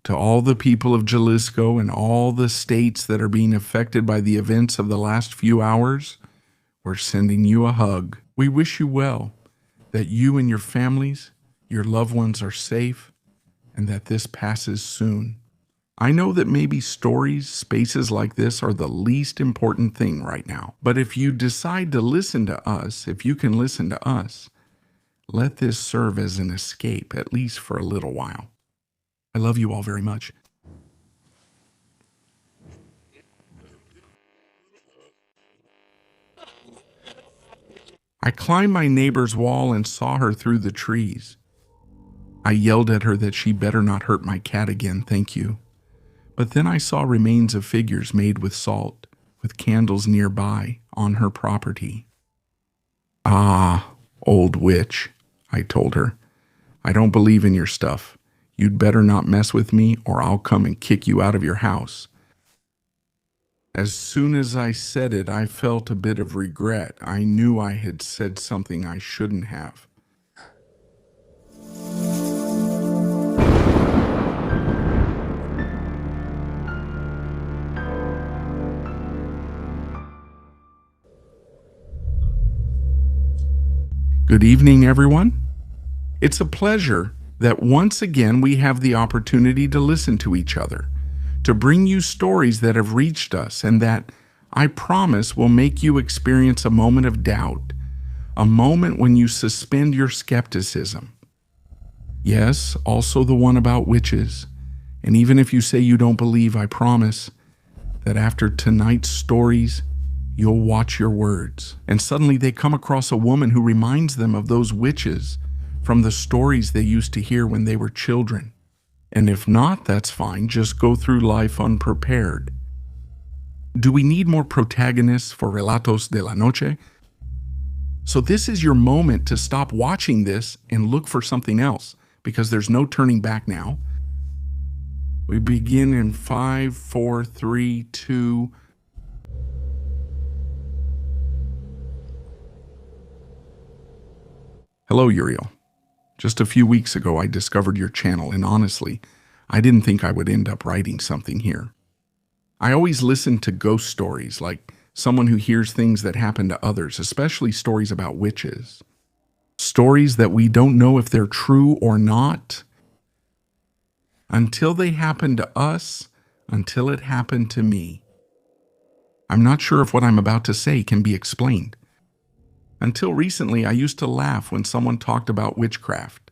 To all the people of Jalisco and all the states that are being affected by the events of the last few hours, we're sending you a hug. We wish you well, that you and your families, your loved ones are safe, and that this passes soon. I know that maybe stories, spaces like this are the least important thing right now. But if you decide to listen to us, if you can listen to us, let this serve as an escape, at least for a little while. I love you all very much. I climbed my neighbor's wall and saw her through the trees. I yelled at her that she better not hurt my cat again, thank you. But then I saw remains of figures made with salt, with candles nearby, on her property. Ah, old witch, I told her. I don't believe in your stuff. You'd better not mess with me or I'll come and kick you out of your house. As soon as I said it, I felt a bit of regret. I knew I had said something I shouldn't have. Good evening, everyone. It's a pleasure that once again we have the opportunity to listen to each other, to bring you stories that have reached us and that, I promise, will make you experience a moment of doubt, a moment when you suspend your skepticism. Yes, also the one about witches. And even if you say you don't believe, I promise that after tonight's stories, you'll watch your words. And suddenly they come across a woman who reminds them of those witches from the stories they used to hear when they were children. And if not, that's fine. Just go through life unprepared. Do we need more protagonists for Relatos de la Noche? So this is your moment to stop watching this and look for something else, because there's no turning back now. We begin in 5, 4, 3, 2... Hello, Uriel. Just a few weeks ago, I discovered your channel, and honestly, I didn't think I would end up writing something here. I always listen to ghost stories, like someone who hears things that happen to others, especially stories about witches. Stories that we don't know if they're true or not until they happen to us, until it happened to me. I'm not sure if what I'm about to say can be explained. Until recently, I used to laugh when someone talked about witchcraft.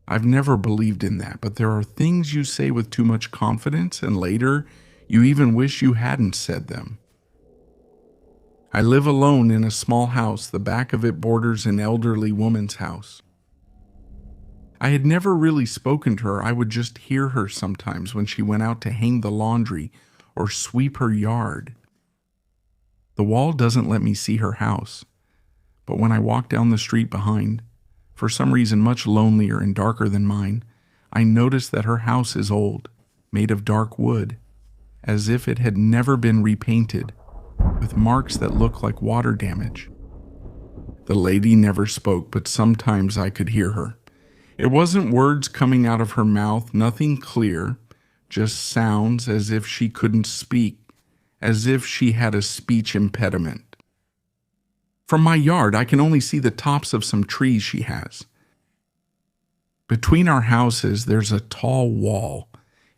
I've never believed in that, but there are things you say with too much confidence, and later, you even wish you hadn't said them. I live alone in a small house. The back of it borders an elderly woman's house. I had never really spoken to her. I would just hear her sometimes when she went out to hang the laundry or sweep her yard. The wall doesn't let me see her house. But when I walk down the street behind, for some reason much lonelier and darker than mine, I notice that her house is old, made of dark wood, as if it had never been repainted, with marks that look like water damage. The lady never spoke, but sometimes I could hear her. It wasn't words coming out of her mouth, nothing clear, just sounds as if she couldn't speak, as if she had a speech impediment. From my yard, I can only see the tops of some trees she has. Between our houses, there's a tall wall.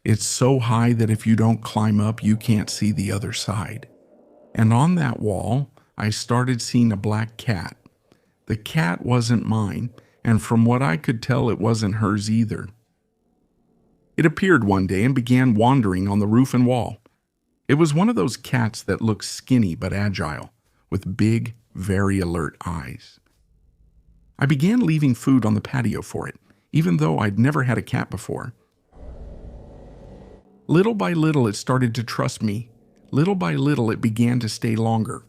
It's so high that if you don't climb up, you can't see the other side. And on that wall, I started seeing a black cat. The cat wasn't mine, and from what I could tell, it wasn't hers either. It appeared one day and began wandering on the roof and wall. It was one of those cats that look skinny but agile, with big, very alert eyes. I began leaving food on the patio for it, even though I'd never had a cat before. Little by little, it started to trust me. Little by little, it began to stay longer.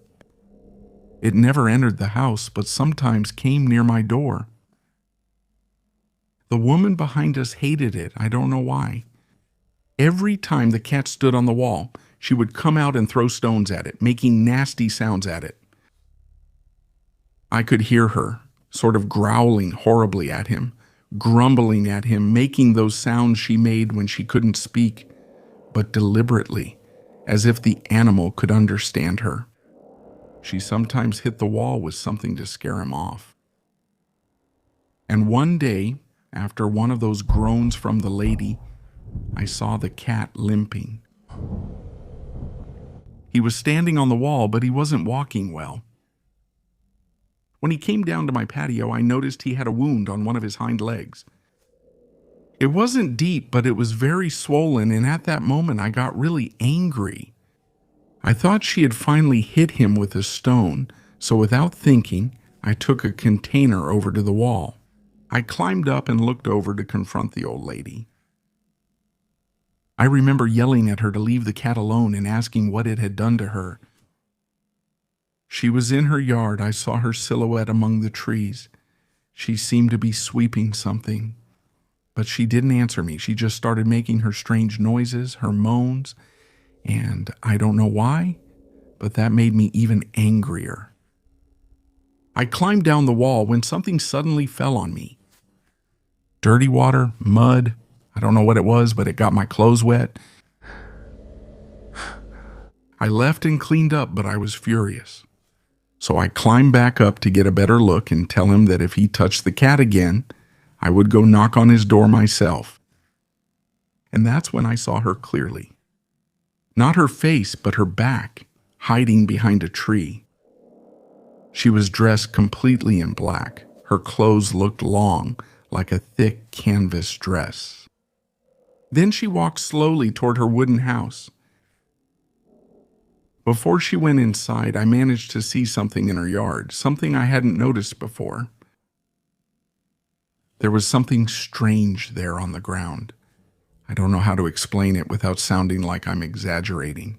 It never entered the house, but sometimes came near my door. The woman behind us hated it. I don't know why. Every time the cat stood on the wall, she would come out and throw stones at it, making nasty sounds at it. I could hear her, sort of growling horribly at him, grumbling at him, making those sounds she made when she couldn't speak, but deliberately, as if the animal could understand her. She sometimes hit the wall with something to scare him off. And one day, after one of those groans from the lady, I saw the cat limping. He was standing on the wall, but he wasn't walking well. When he came down to my patio, I noticed he had a wound on one of his hind legs. It wasn't deep, but it was very swollen, and at that moment I got really angry. I thought she had finally hit him with a stone, so without thinking, I took a container over to the wall. I climbed up and looked over to confront the old lady. I remember yelling at her to leave the cat alone and asking what it had done to her. She was in her yard. I saw her silhouette among the trees. She seemed to be sweeping something, but she didn't answer me. She just started making her strange noises, her moans, and I don't know why, but that made me even angrier. I climbed down the wall when something suddenly fell on me. Dirty water, mud, I don't know what it was, but it got my clothes wet. I left and cleaned up, but I was furious. So I climbed back up to get a better look and tell him that if he touched the cat again, I would go knock on his door myself. And that's when I saw her clearly. Not her face, but her back, hiding behind a tree. She was dressed completely in black. Her clothes looked long, like a thick canvas dress. Then she walked slowly toward her wooden house. Before she went inside, I managed to see something in her yard, something I hadn't noticed before. There was something strange there on the ground. I don't know how to explain it without sounding like I'm exaggerating.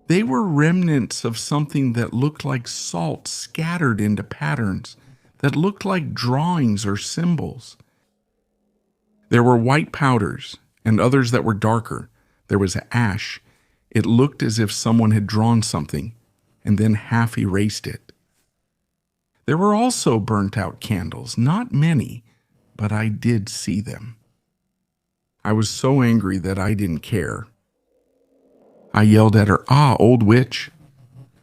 They were remnants of something that looked like salt scattered into patterns that looked like drawings or symbols. There were white powders and others that were darker. There was ash. It looked as if someone had drawn something and then half erased it. There were also burnt-out candles, not many, but I did see them. I was so angry that I didn't care. I yelled at her, "Ah, old witch."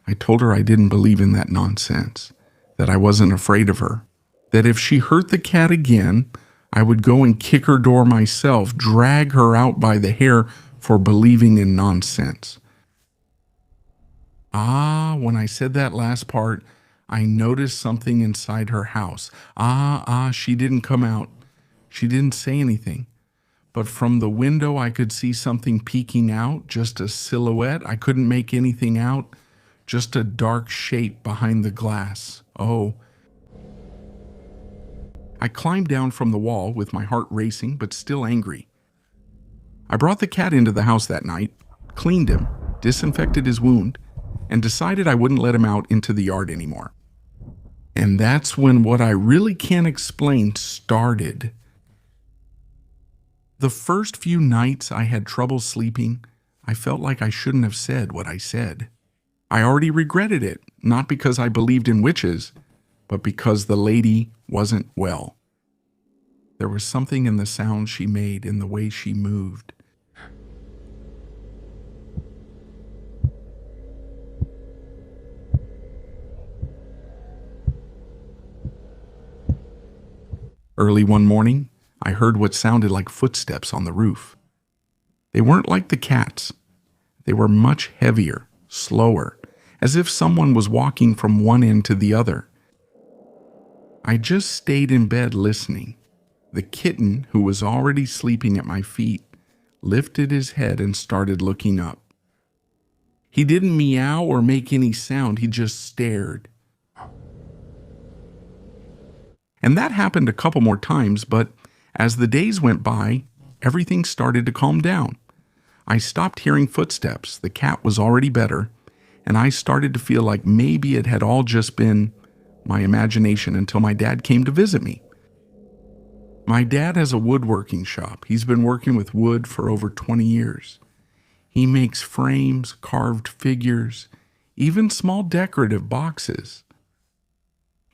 I told her I didn't believe in that nonsense, that I wasn't afraid of her, that if she hurt the cat again, I would go and kick her door myself, drag her out by the hair for believing in nonsense. When I said that last part, I noticed something inside her house. She didn't come out. She didn't say anything. But from the window, I could see something peeking out, just a silhouette. I couldn't make anything out, just a dark shape behind the glass. Oh. I climbed down from the wall with my heart racing, but still angry. I brought the cat into the house that night, cleaned him, disinfected his wound, and decided I wouldn't let him out into the yard anymore. And that's when what I really can't explain started. The first few nights I had trouble sleeping, I felt like I shouldn't have said what I said. I already regretted it, not because I believed in witches, but because the lady wasn't well. There was something in the sound she made, in the way she moved. Early one morning, I heard what sounded like footsteps on the roof. They weren't like the cat's. They were much heavier, slower, as if someone was walking from one end to the other. I just stayed in bed listening. The kitten, who was already sleeping at my feet, lifted his head and started looking up. He didn't meow or make any sound, he just stared. And that happened a couple more times, but as the days went by, everything started to calm down. I stopped hearing footsteps, the cat was already better, and I started to feel like maybe it had all just been my imagination until my dad came to visit me. My dad has a woodworking shop. He's been working with wood for over 20 years. He makes frames, carved figures, even small decorative boxes.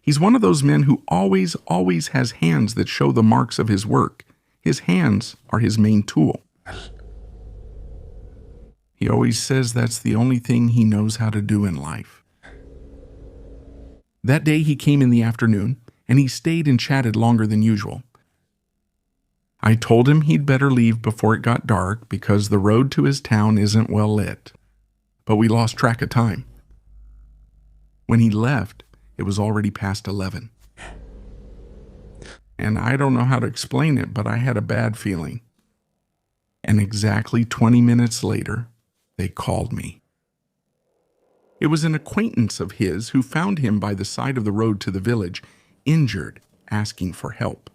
He's one of those men who always has hands that show the marks of his work. His hands are his main tool. He always says that's the only thing he knows how to do in life. That day he came in the afternoon, and he stayed and chatted longer than usual. I told him he'd better leave before it got dark because the road to his town isn't well lit. But we lost track of time. When he left, it was already past 11. And I don't know how to explain it, but I had a bad feeling. And exactly 20 minutes later, they called me. It was an acquaintance of his who found him by the side of the road to the village, injured, asking for help.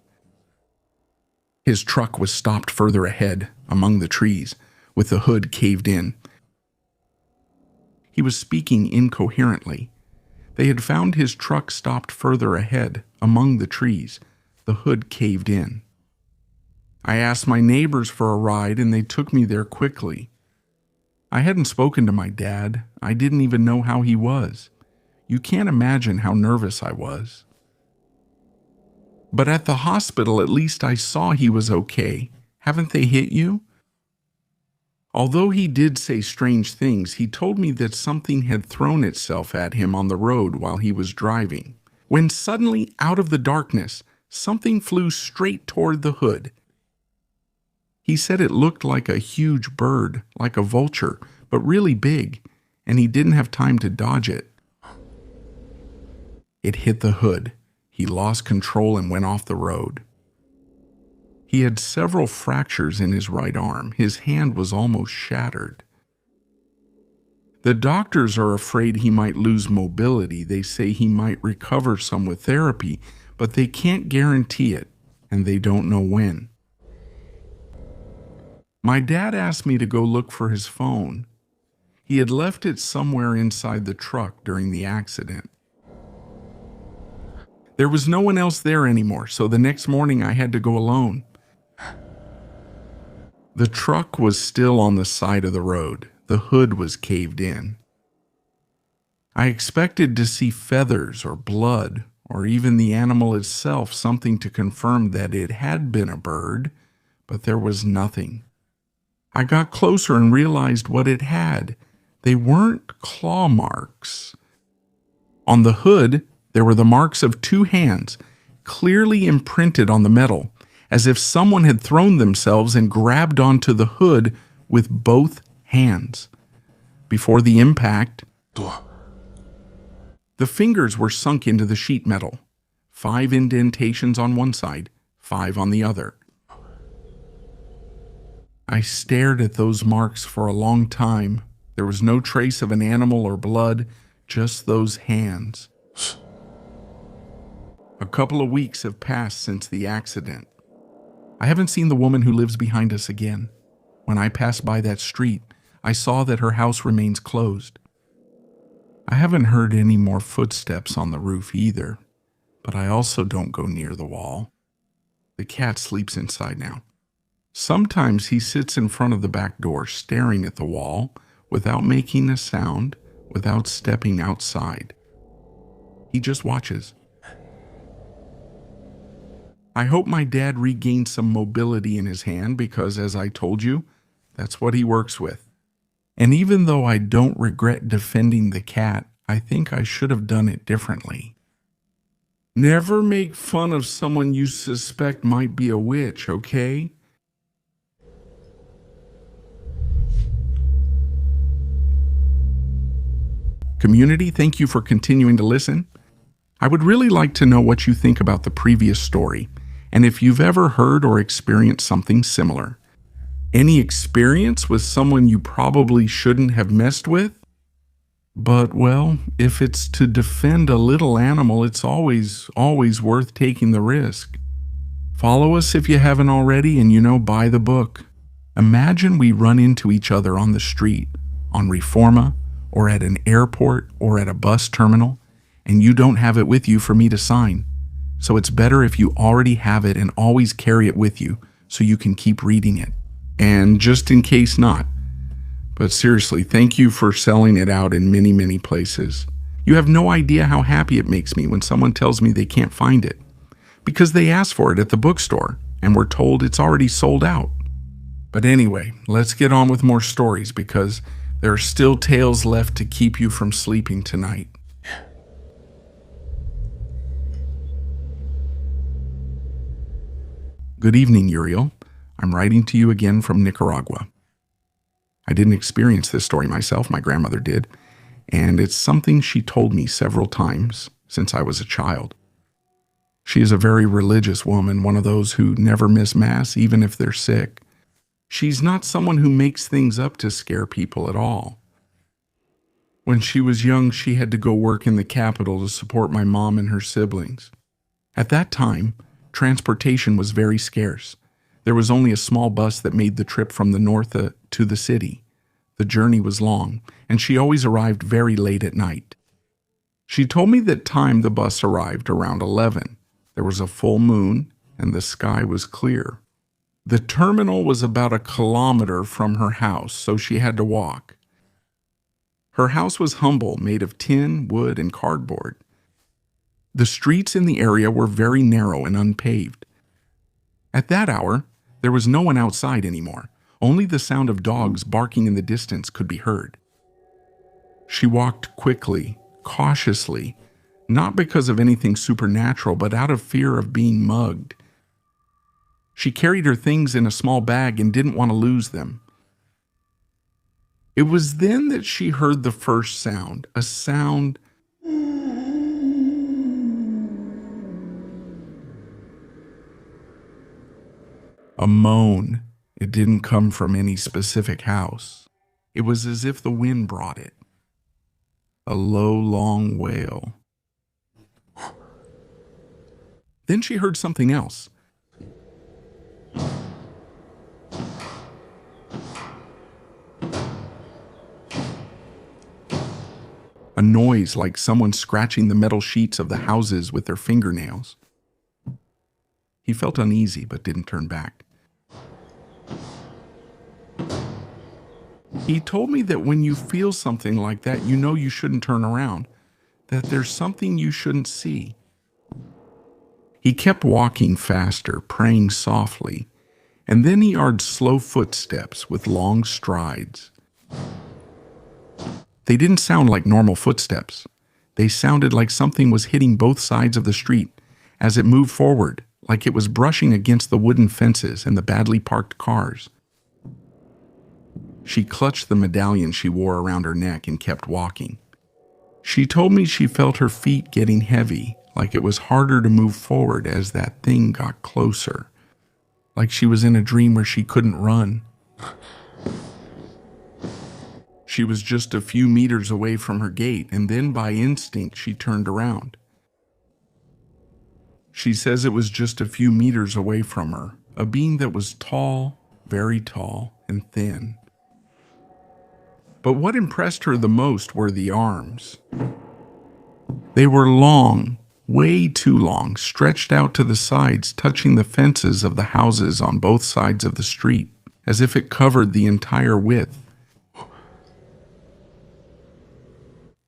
His truck was stopped further ahead, among the trees, with the hood caved in. He was speaking incoherently. They had found his truck stopped further ahead, among the trees, the hood caved in. I asked my neighbors for a ride, and they took me there quickly. I hadn't spoken to my dad. I didn't even know how he was. You can't imagine how nervous I was. But at the hospital, at least I saw he was okay. Haven't they hit you? Although he did say strange things, he told me that something had thrown itself at him on the road while he was driving, when suddenly, out of the darkness, something flew straight toward the hood. He said it looked like a huge bird, like a vulture, but really big, and he didn't have time to dodge it. It hit the hood. He lost control and went off the road. He had several fractures in his right arm. His hand was almost shattered. The doctors are afraid he might lose mobility. They say he might recover some with therapy, but they can't guarantee it, and they don't know when. My dad asked me to go look for his phone. He had left it somewhere inside the truck during the accident. There was no one else there anymore, so the next morning I had to go alone. The truck was still on the side of the road. The hood was caved in. I expected to see feathers or blood, or even the animal itself, something to confirm that it had been a bird, but there was nothing. I got closer and realized what it had. They weren't claw marks. On the hood, there were the marks of two hands, clearly imprinted on the metal, as if someone had thrown themselves and grabbed onto the hood with both hands. Before the impact, the fingers were sunk into the sheet metal, 5 indentations on one side, 5 on the other. I stared at those marks for a long time. There was no trace of an animal or blood, just those hands. A couple of weeks have passed since the accident. I haven't seen the woman who lives behind us again. When I passed by that street, I saw that her house remains closed. I haven't heard any more footsteps on the roof either, but I also don't go near the wall. The cat sleeps inside now. Sometimes he sits in front of the back door staring at the wall without making a sound, without stepping outside. He just watches. I hope my dad regained some mobility in his hand because, as I told you, that's what he works with. And even though I don't regret defending the cat, I think I should have done it differently. Never make fun of someone you suspect might be a witch, okay? Community, thank you for continuing to listen. I would really like to know what you think about the previous story, and if you've ever heard or experienced something similar. Any experience with someone you probably shouldn't have messed with? But, well, if it's to defend a little animal, it's always worth taking the risk. Follow us if you haven't already, and buy the book. Imagine we run into each other on the street, on Reforma, or at an airport, or at a bus terminal, and you don't have it with you for me to sign. So it's better if you already have it and always carry it with you so you can keep reading it. And just in case not. But seriously, thank you for selling it out in many, many places. You have no idea how happy it makes me when someone tells me they can't find it, because they asked for it at the bookstore and were told it's already sold out. But anyway, let's get on with more stories because there are still tales left to keep you from sleeping tonight. Good evening, Uriel. I'm writing to you again from Nicaragua. I didn't experience this story myself, my grandmother did, and it's something she told me several times since I was a child. She is a very religious woman, one of those who never miss Mass even if they're sick. She's not someone who makes things up to scare people at all. When she was young, she had to go work in the capital to support my mom and her siblings. At that time, transportation was very scarce. There was only a small bus that made the trip from the north to the city. The journey was long, and she always arrived very late at night. She told me that time the bus arrived around 11. There was a full moon, and the sky was clear. The terminal was about 1 kilometer from her house, so she had to walk. Her house was humble, made of tin, wood, and cardboard. The streets in the area were very narrow and unpaved. At that hour, there was no one outside anymore. Only the sound of dogs barking in the distance could be heard. She walked quickly, cautiously, not because of anything supernatural, but out of fear of being mugged. She carried her things in a small bag and didn't want to lose them. It was then that she heard the first sound, a sound a moan. It didn't come from any specific house. It was as if the wind brought it. A low, long wail. Then she heard something else. A noise like someone scratching the metal sheets of the houses with their fingernails. He felt uneasy but didn't turn back. He told me that when you feel something like that, you know you shouldn't turn around, that there's something you shouldn't see. He kept walking faster, praying softly, and then he heard slow footsteps with long strides. They didn't sound like normal footsteps. They sounded like something was hitting both sides of the street as it moved forward, like it was brushing against the wooden fences and the badly parked cars. She clutched the medallion she wore around her neck and kept walking. She told me she felt her feet getting heavy, like it was harder to move forward as that thing got closer, like she was in a dream where she couldn't run. She was just a few meters away from her gate, and then by instinct she turned around. She says it was just a few meters away from her, a being that was tall, very tall, and thin. But what impressed her the most were the arms. They were long, way too long, stretched out to the sides, touching the fences of the houses on both sides of the street, as if it covered the entire width.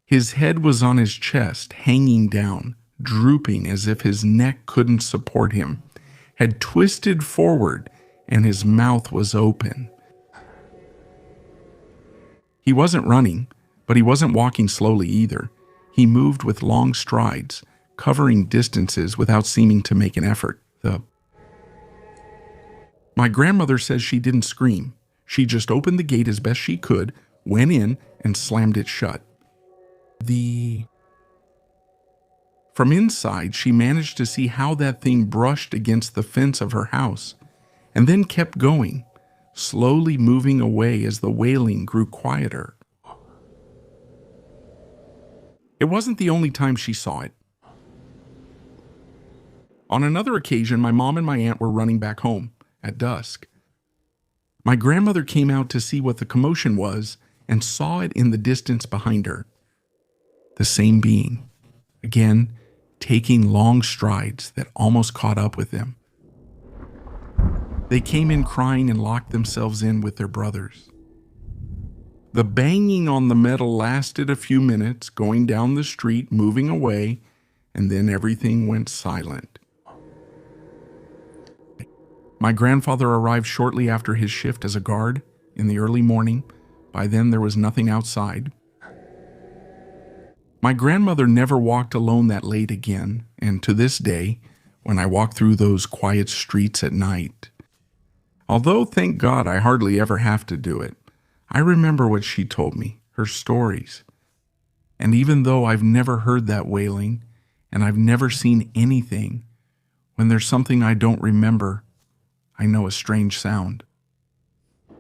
His head was on his chest, hanging down, drooping as if his neck couldn't support him, had twisted forward, and his mouth was open. He wasn't running, but he wasn't walking slowly either. He moved with long strides, covering distances without seeming to make an effort. My grandmother says she didn't scream. She just opened the gate as best she could, went in, and slammed it shut. From inside, she managed to see how that thing brushed against the fence of her house, and then kept going, slowly moving away as the wailing grew quieter. It wasn't the only time she saw it. On another occasion, my mom and my aunt were running back home at dusk. My grandmother came out to see what the commotion was and saw it in the distance behind her. The same being, again, taking long strides that almost caught up with them. They came in crying and locked themselves in with their brothers. The banging on the metal lasted a few minutes, going down the street, moving away, and then everything went silent. My grandfather arrived shortly after his shift as a guard in the early morning. By then, there was nothing outside. My grandmother never walked alone that late again, and to this day, when I walk through those quiet streets at night, although thank God I hardly ever have to do it, I remember what she told me, her stories. And even though I've never heard that wailing, and I've never seen anything, when there's something I don't remember, I know a strange sound.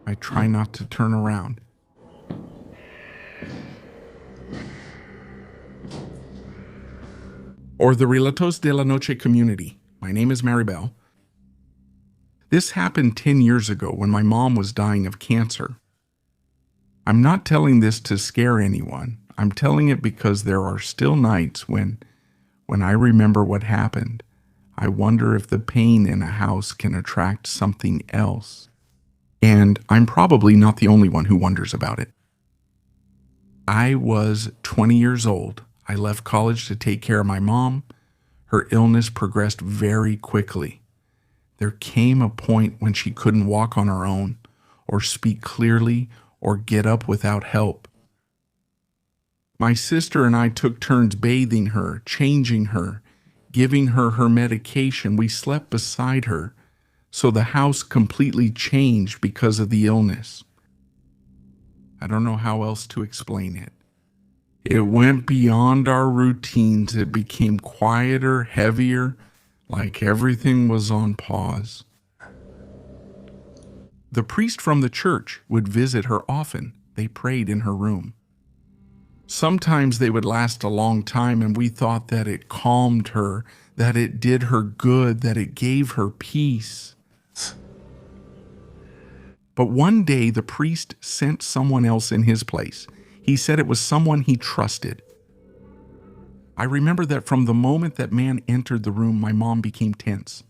I try not to turn around. Or the Relatos de la Noche community. My name is Maribel. This happened 10 years ago when my mom was dying of cancer. I'm not telling this to scare anyone. I'm telling it because there are still nights when I remember what happened, I wonder if the pain in a house can attract something else. And I'm probably not the only one who wonders about it. I was 20 years old. I left college to take care of my mom. Her illness progressed very quickly. There came a point when she couldn't walk on her own, or speak clearly, or get up without help. My sister and I took turns bathing her, changing her, giving her her medication. We slept beside her, so the house completely changed because of the illness. I don't know how else to explain it. It went beyond our routines. It became quieter, heavier, like everything was on pause. The priest from the church would visit her often. They prayed in her room. Sometimes they would last a long time, and we thought that it calmed her, that it did her good, that it gave her peace. But one day the priest sent someone else in his place. He said it was someone he trusted. I remember that from the moment that man entered the room, my mom became tense.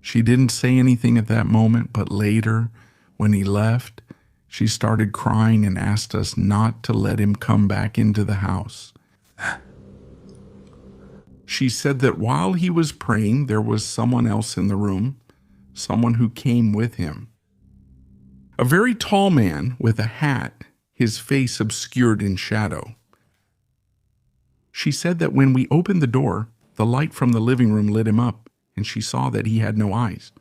She didn't say anything at that moment, but later, when he left, she started crying and asked us not to let him come back into the house. She said that while he was praying, there was someone else in the room, someone who came with him. A very tall man with a hat, his face obscured in shadow. She said that when we opened the door, the light from the living room lit him up, and she saw that he had no eyes.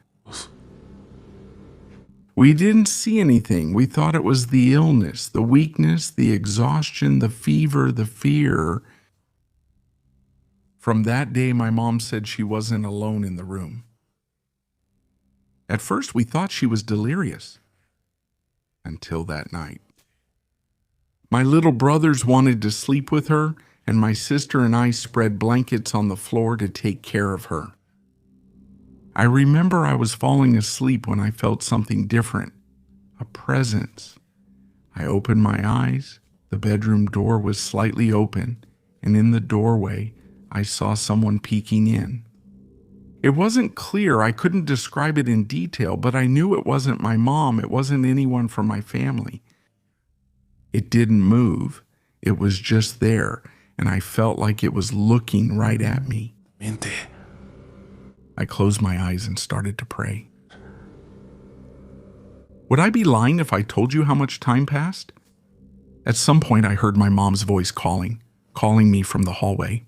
We didn't see anything. We thought it was the illness, the weakness, the exhaustion, the fever, the fear. From that day, my mom said she wasn't alone in the room. At first, we thought she was delirious. Until that night. My little brothers wanted to sleep with her, and my sister and I spread blankets on the floor to take care of her. I remember I was falling asleep when I felt something different, a presence. I opened my eyes. The bedroom door was slightly open, and in the doorway, I saw someone peeking in. It wasn't clear. I couldn't describe it in detail, but I knew it wasn't my mom. It wasn't anyone from my family. It didn't move. It was just there, and I felt like it was looking right at me. I closed my eyes and started to pray. Would I be lying if I told you how much time passed? At some point, I heard my mom's voice calling me from the hallway.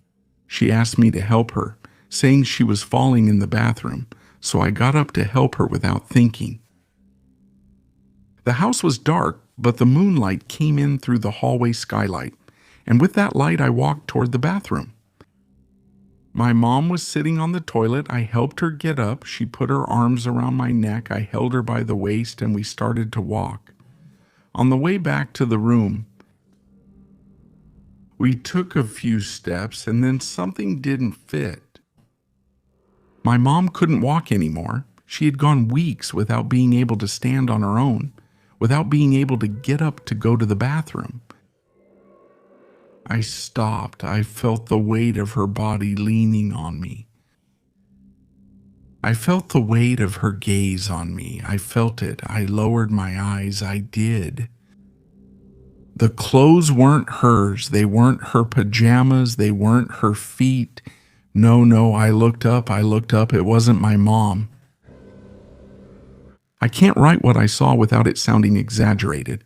She asked me to help her, saying she was falling in the bathroom, so I got up to help her without thinking. The house was dark, but the moonlight came in through the hallway skylight, and with that light I walked toward the bathroom. My mom was sitting on the toilet. I helped her get up. She put her arms around my neck. I held her by the waist, and we started to walk. On the way back to the room, we took a few steps, and then something didn't fit. My mom couldn't walk anymore. She had gone weeks without being able to stand on her own, without being able to get up to go to the bathroom. I stopped. I felt the weight of her body leaning on me. I felt the weight of her gaze on me. I felt it. I lowered my eyes. I did. The clothes weren't hers. They weren't her pajamas. They weren't her feet. No, I looked up. It wasn't my mom. I can't write what I saw without it sounding exaggerated.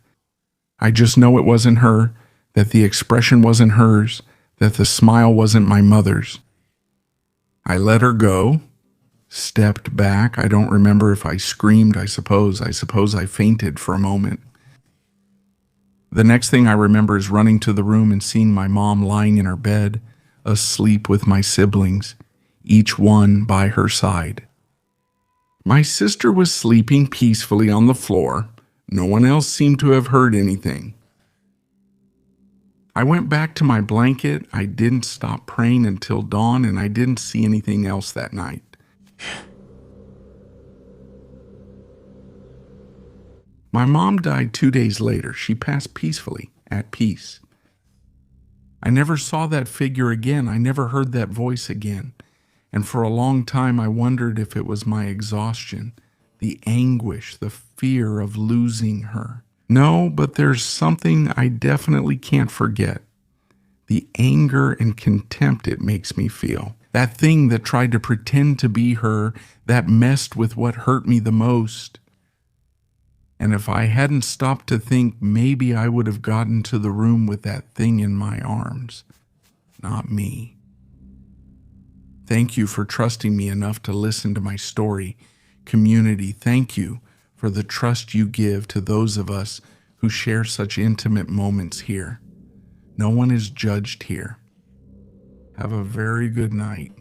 I just know it wasn't her, that the expression wasn't hers, that the smile wasn't my mother's. I let her go, stepped back. I don't remember if I screamed, I suppose I fainted for a moment. The next thing I remember is running to the room and seeing my mom lying in her bed, asleep with my siblings, each one by her side. My sister was sleeping peacefully on the floor. No one else seemed to have heard anything. I went back to my blanket. I didn't stop praying until dawn, and I didn't see anything else that night. My mom died 2 days later. She passed peacefully, at peace. I never saw that figure again. I never heard that voice again. And for a long time, I wondered if it was my exhaustion, the anguish, the fear of losing her. No, but there's something I definitely can't forget. The anger and contempt it makes me feel. That thing that tried to pretend to be her, that messed with what hurt me the most. And if I hadn't stopped to think, maybe I would have gotten to the room with that thing in my arms. Not me. Thank you for trusting me enough to listen to my story. Community, thank you for the trust you give to those of us who share such intimate moments here. No one is judged here. Have a very good night.